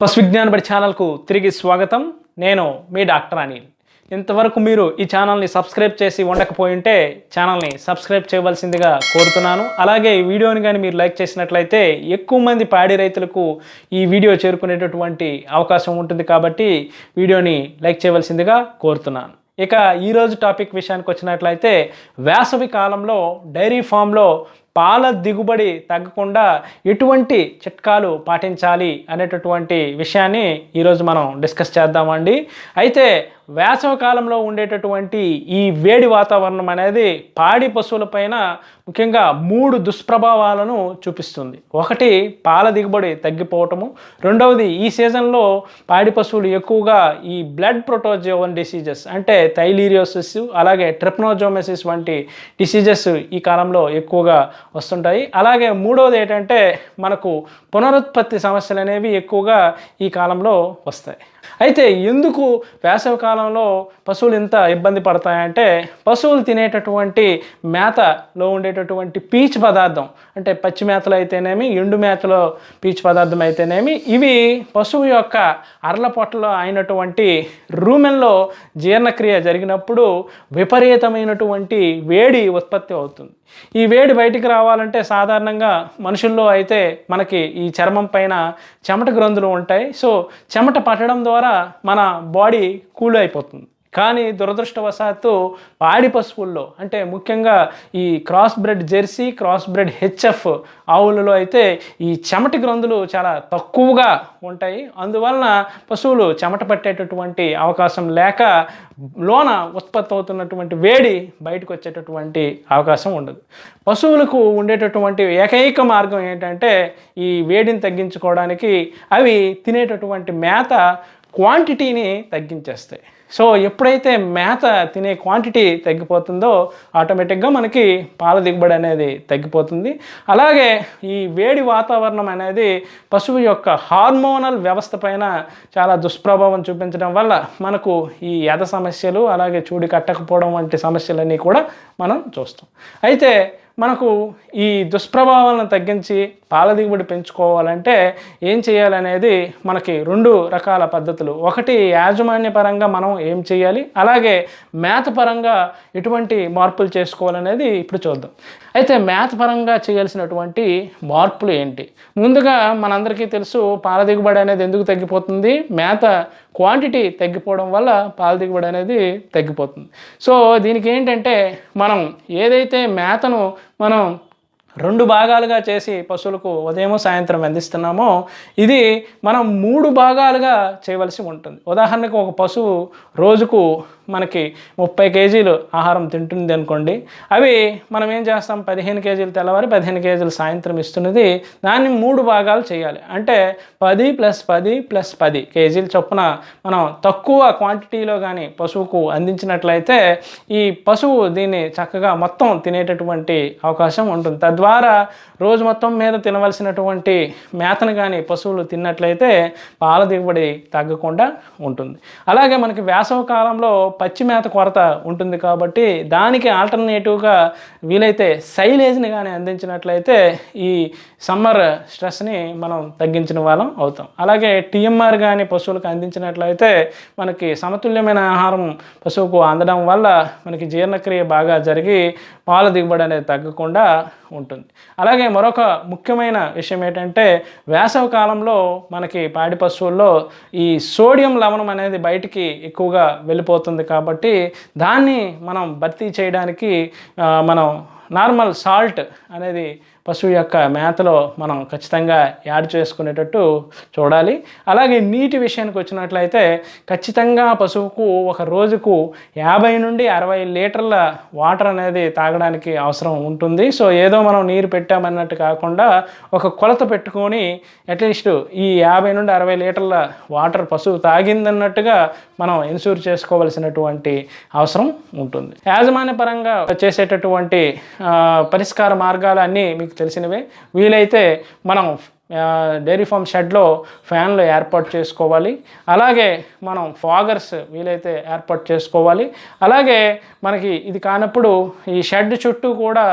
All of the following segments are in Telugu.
పశు విజ్ఞాన బడి ఛానల్కు తిరిగి స్వాగతం. నేను మీ డాక్టర్ అనిల్. ఇంతవరకు మీరు ఈ ఛానల్ని సబ్స్క్రైబ్ చేసి ఉండకపోయింటే ఛానల్ని సబ్స్క్రైబ్ చేయవలసిందిగా కోరుతున్నాను. అలాగే ఈ వీడియోని కానీ మీరు లైక్ చేసినట్లయితే ఎక్కువ మంది పాడి రైతులకు ఈ వీడియో చేరుకునేటటువంటి అవకాశం ఉంటుంది కాబట్టి వీడియోని లైక్ చేయవలసిందిగా కోరుతున్నాను. ఇక ఈరోజు టాపిక్ విషయానికి వచ్చినట్లయితే వేసవి కాలంలో డైరీ ఫామ్లో పాల దిగుబడి తగ్గకుండా ఎటువంటి చిట్కాలు పాటించాలి అనేటటువంటి విషయాన్ని ఈరోజు మనం డిస్కస్ చేద్దామండి. అయితే వేసవి కాలంలో ఉండేటటువంటి ఈ వేడి వాతావరణం అనేది పాడి పశువులపైన ముఖ్యంగా 3 దుష్ప్రభావాలను చూపిస్తుంది. ఒకటి, పాల దిగుబడి తగ్గిపోవటము. రెండవది, ఈ సీజన్లో పాడి పశువులు ఎక్కువగా ఈ బ్లడ్ ప్రోటోజోవన్ డిసీజెస్ అంటే థైలీరియోసిస్ అలాగే ట్రిప్నోజోమెసిస్ వంటి డిసీజెస్ ఈ కాలంలో ఎక్కువగా వస్తుంటాయి. అలాగే మూడవది ఏంటంటే మనకు పునరుత్పత్తి సమస్యలు అనేవి ఎక్కువగా ఈ కాలంలో వస్తాయి. అయితే ఎందుకు వేసవి కాలంలో పశువులు ఇంత ఇబ్బంది పడతాయంటే పశువులు తినేటటువంటి మేతలో ఉండేటటువంటి పీచు పదార్థం అంటే పచ్చి మేతలు అయితేనేమి ఎండు మేతలో పీచు పదార్థం అయితేనేమి ఇవి పశువు యొక్క అరల పొట్టలో అయినటువంటి రూమెన్లో జీర్ణక్రియ జరిగినప్పుడు విపరీతమైనటువంటి వేడి ఉత్పత్తి అవుతుంది. ఈ వేడి బయటికి రావాలంటే సాధారణంగా మనుషుల్లో అయితే మనకి ఈ చర్మం పైన చెమట గ్రంథులు ఉంటాయి. సో చెమట పట్టడం ద్వారా మన బాడీ కూల్ అయిపోతుంది. కానీ దురదృష్టవశాత్తు పాడి పశువుల్లో అంటే ముఖ్యంగా ఈ cross bread Jersey, cross bread HF ఆవులలో అయితే ఈ చెమటి గ్రంథులు చాలా తక్కువగా ఉంటాయి. అందువలన పశువులు చెమట పట్టేటటువంటి అవకాశం లేక లోన ఉత్పత్తి అవుతున్నటువంటి వేడి బయటకు వచ్చేటటువంటి అవకాశం ఉండదు. పశువులకు ఉండేటటువంటి ఏకైక మార్గం ఏంటంటే ఈ వేడిని తగ్గించుకోవడానికి అవి తినేటటువంటి మేత క్వాంటిటీని తగ్గించేస్తాయి. సో ఎప్పుడైతే మేత తినే క్వాంటిటీ తగ్గిపోతుందో ఆటోమేటిక్గా మనకి పాల దిగుబడి అనేది తగ్గిపోతుంది. అలాగే ఈ వేడి వాతావరణం అనేది పశువు యొక్క హార్మోనల్ వ్యవస్థ పైన చాలా దుష్ప్రభావం చూపించడం వల్ల మనకు ఈ ఎద సమస్యలు అలాగే చూడి కట్టకపోవడం వంటి సమస్యలన్నీ కూడా మనం చూస్తాం. అయితే మనకు ఈ దుష్ప్రభావాలను తగ్గించి పాల దిగుబడి పెంచుకోవాలంటే ఏం చేయాలనేది మనకి 2 రకాల పద్ధతులు. ఒకటి, యాజమాన్యపరంగా మనం ఏం చేయాలి, అలాగే మేత పరంగా ఎటువంటి మార్పులు చేసుకోవాలనేది ఇప్పుడు చూద్దాం. అయితే మేత పరంగా చేయాల్సినటువంటి మార్పులు ఏంటి? ముందుగా మనందరికీ తెలుసు పాల దిగుబడి అనేది ఎందుకు తగ్గిపోతుంది, మేత క్వాంటిటీ తగ్గిపోవడం వల్ల పాల దిగుబడి అనేది తగ్గిపోతుంది. సో దీనికి ఏంటంటే మనం ఏదైతే మేతను మనం 2 భాగాలుగా చేసి పశువులకు ఉదయం సాయంత్రం అందిస్తున్నామో ఇది మనం 3 భాగాలుగా చేయవలసి ఉంటుంది. ఉదాహరణకు ఒక పశువు రోజుకు మనకి 30 కేజీలు ఆహారం తింటుంది అనుకోండి. అవి మనం ఏం చేస్తాం, 15 కేజీలు తెల్లవారి 15 కేజీలు సాయంత్రం ఇస్తున్నది. దాన్ని 3 భాగాలు చేయాలి. అంటే 10 + 10 + 10 కేజీల చొప్పున మనం తక్కువ క్వాంటిటీలో కానీ పశువుకు అందించినట్లయితే ఈ పశువు దీన్ని చక్కగా మొత్తం తినేటటువంటి అవకాశం ఉంటుంది. తద్వారా రోజు మొత్తం మీద తినవలసినటువంటి మేతను కానీ పశువులు తిన్నట్లయితే పాల దిగుబడి తగ్గకుండా ఉంటుంది. అలాగే మనకి వేసవి కాలంలో పచ్చి మేత కొరత ఉంటుంది కాబట్టి దానికి ఆల్టర్నేటివ్గా వీలైతే సైలేజ్ని కానీ అందించినట్లయితే ఈ సమ్మర్ స్ట్రెస్ని మనం తగ్గించిన వాళ్ళం అవుతాం. అలాగే టీఎంఆర్ కానీ పశువులకు అందించినట్లయితే మనకి సమతుల్యమైన ఆహారం పశువుకు అందడం వల్ల మనకి జీర్ణక్రియ బాగా జరిగి పాల దిగుబడి అనేది తగ్గకుండా ఉంటుంది. అలాగే మరొక ముఖ్యమైన విషయం ఏంటంటే వేసవి కాలంలో మనకి పాడి పశువుల్లో ఈ సోడియం లవణం అనేది బయటికి ఎక్కువగా వెళ్ళిపోతుంది కాబట్టి దాన్ని మనం భర్తీ చేయడానికి మనం నార్మల్ సాల్ట్ అనేది పశువు యొక్క మేతలో మనం ఖచ్చితంగా యాడ్ చేసుకునేటట్టు చూడాలి. అలాగే నీటి విషయానికి వచ్చినట్లయితే ఖచ్చితంగా పశువుకు ఒక రోజుకు 50 నుండి 60 లీటర్ల వాటర్ అనేది తాగడానికి అవసరం ఉంటుంది. సో ఏదో మనం నీరు పెట్టామన్నట్టు కాకుండా ఒక కొలత పెట్టుకొని అట్లీస్ట్ ఈ 50 నుండి 60 లీటర్ల వాటర్ పశువు తాగిందన్నట్టుగా మనం ఎన్షూర్ చేసుకోవాల్సినటువంటి అవసరం ఉంటుంది. యాజమాన్యపరంగా చేసేటటువంటి పరిష్కార మార్గాలు అన్నీ మీకు తెలిసినవే. వీలైతే మనం డైరీ ఫామ్ షెడ్లో ఫ్యాన్లు ఏర్పాటు చేసుకోవాలి. అలాగే మనం ఫాగర్స్ వీలైతే ఏర్పాటు చేసుకోవాలి. అలాగే మనకి ఇది కానప్పుడు ఈ షెడ్ చుట్టూ కూడా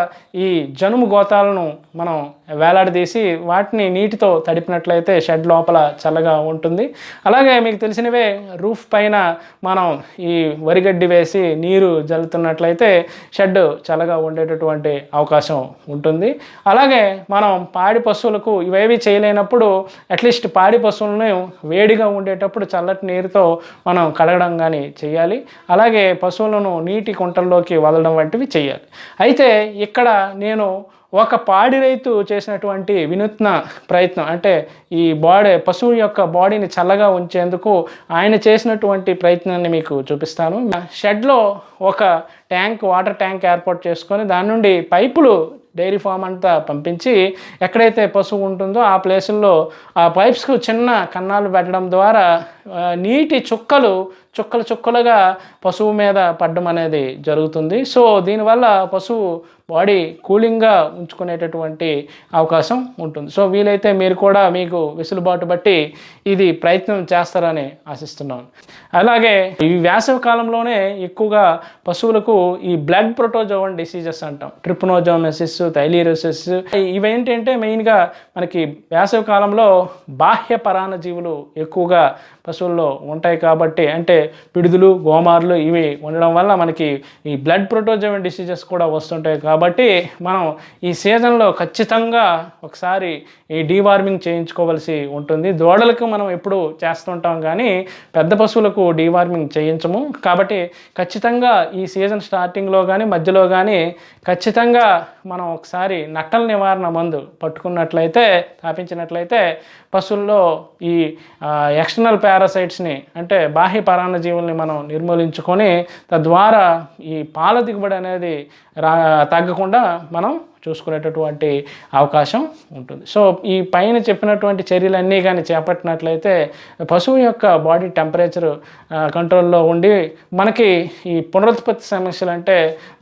ఈ జనుము గోతాలను మనం వేలాడదీసి వాటిని నీటితో తడిపినట్లయితే షెడ్ లోపల చల్లగా ఉంటుంది. అలాగే మీకు తెలిసినవే రూఫ్ పైన మనం ఈ వరిగడ్డి వేసి నీరు జల్లుతున్నట్లయితే షెడ్ చల్లగా ఉండేటటువంటి అవకాశం ఉంటుంది. అలాగే మనం పాడి పశువులకు ఇవేవి చేయలేనప్పుడు అట్లీస్ట్ పాడి పశువులను వేడిగా ఉండేటప్పుడు చల్లటి నీరుతో మనం కడగడం కానీ చేయాలి. అలాగే పశువులను నీటి కుంటల్లోకి వదలడం వంటివి చేయాలి. అయితే ఇక్కడ నేను ఒక పాడి రైతు చేసినటువంటి వినూత్న ప్రయత్నం, అంటే ఈ పశువు యొక్క బాడీని చల్లగా ఉంచేందుకు ఆయన చేసినటువంటి ప్రయత్నాన్ని మీకు చూపిస్తాను. షెడ్లో ఒక వాటర్ ట్యాంక్ ఏర్పాటు చేసుకొని దాని నుండి పైపులు డైరీ ఫామ్ అంతా పంపించి ఎక్కడైతే పశువు ఉంటుందో ఆ ప్లేసుల్లో ఆ పైప్స్కు చిన్న కన్నాలు పెట్టడం ద్వారా నీటి చుక్కలుగా పశువు మీద పడడం అనేది జరుగుతుంది. సో దీనివల్ల పశువు బాడీ కూలింగ్గా ఉంచుకునేటటువంటి అవకాశం ఉంటుంది. సో వీలైతే మీరు కూడా మీకు వెసులుబాటు బట్టి ఇది ప్రయత్నం చేస్తారని ఆశిస్తున్నాను. అలాగే ఈ వేసవి కాలంలోనే ఎక్కువగా పశువులకు ఈ బ్లడ్ ప్రోటోజోవన్ డిసీజెస్ అంటాం, ట్రిపనోజోమెసిస్, థైలీరోసిస్, ఇవేంటంటే మెయిన్గా మనకి వేసవి కాలంలో బాహ్య పరాన్నజీవులు ఎక్కువగా పశువుల్లో ఉంటాయి కాబట్టి, అంటే పిడుదులు, గోమార్లు ఇవి ఉండడం వల్ల మనకి ఈ బ్లడ్ ప్రోటోజోవన్ డిసీజెస్ కూడా వస్తుంటాయి. కాబట్టి మనం ఈ సీజన్లో ఖచ్చితంగా ఒకసారి ఈ డీవార్మింగ్ చేయించుకోవాల్సి ఉంటుంది. దూడలకు మనం ఎప్పుడు చేస్తుంటాం కానీ పెద్ద పశువులకు డీవార్మింగ్ చేయించము. కాబట్టి ఖచ్చితంగా ఈ సీజన్ స్టార్టింగ్లో కానీ మధ్యలో కానీ ఖచ్చితంగా మనం ఒకసారి నట్టల నివారణ మందు తాపించినట్లయితే పశువుల్లో ఈ ఎక్స్టర్నల్ పారాసైట్స్ని, అంటే బాహ్య పరాన్నజీవుల్ని మనం నిర్మూలించుకొని తద్వారా ఈ పాల దిగుబడి అనేది తగ్గకుండా మనం చూసుకునేటటువంటి అవకాశం ఉంటుంది. సో ఈ పైన చెప్పినటువంటి చర్యలన్నీ కానీ చేపట్టినట్లయితే పశువు యొక్క బాడీ టెంపరేచర్ కంట్రోల్లో ఉండి మనకి ఈ పునరుత్పత్తి సమస్యలు, అంటే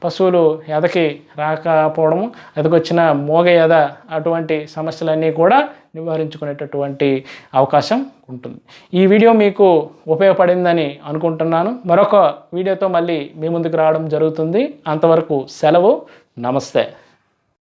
పశువులు ఎదకి రాకపోవడము, ఎదకొచ్చిన మోగ ఎద, అటువంటి సమస్యలన్నీ కూడా నివారించుకునేటటువంటి అవకాశం ఉంటుంది. ఈ వీడియో మీకు ఉపయోగపడిందని అనుకుంటున్నాను. మరొక వీడియోతో మళ్ళీ మీ ముందుకు రావడం జరుగుతుంది. అంతవరకు సెలవు. నమస్తే.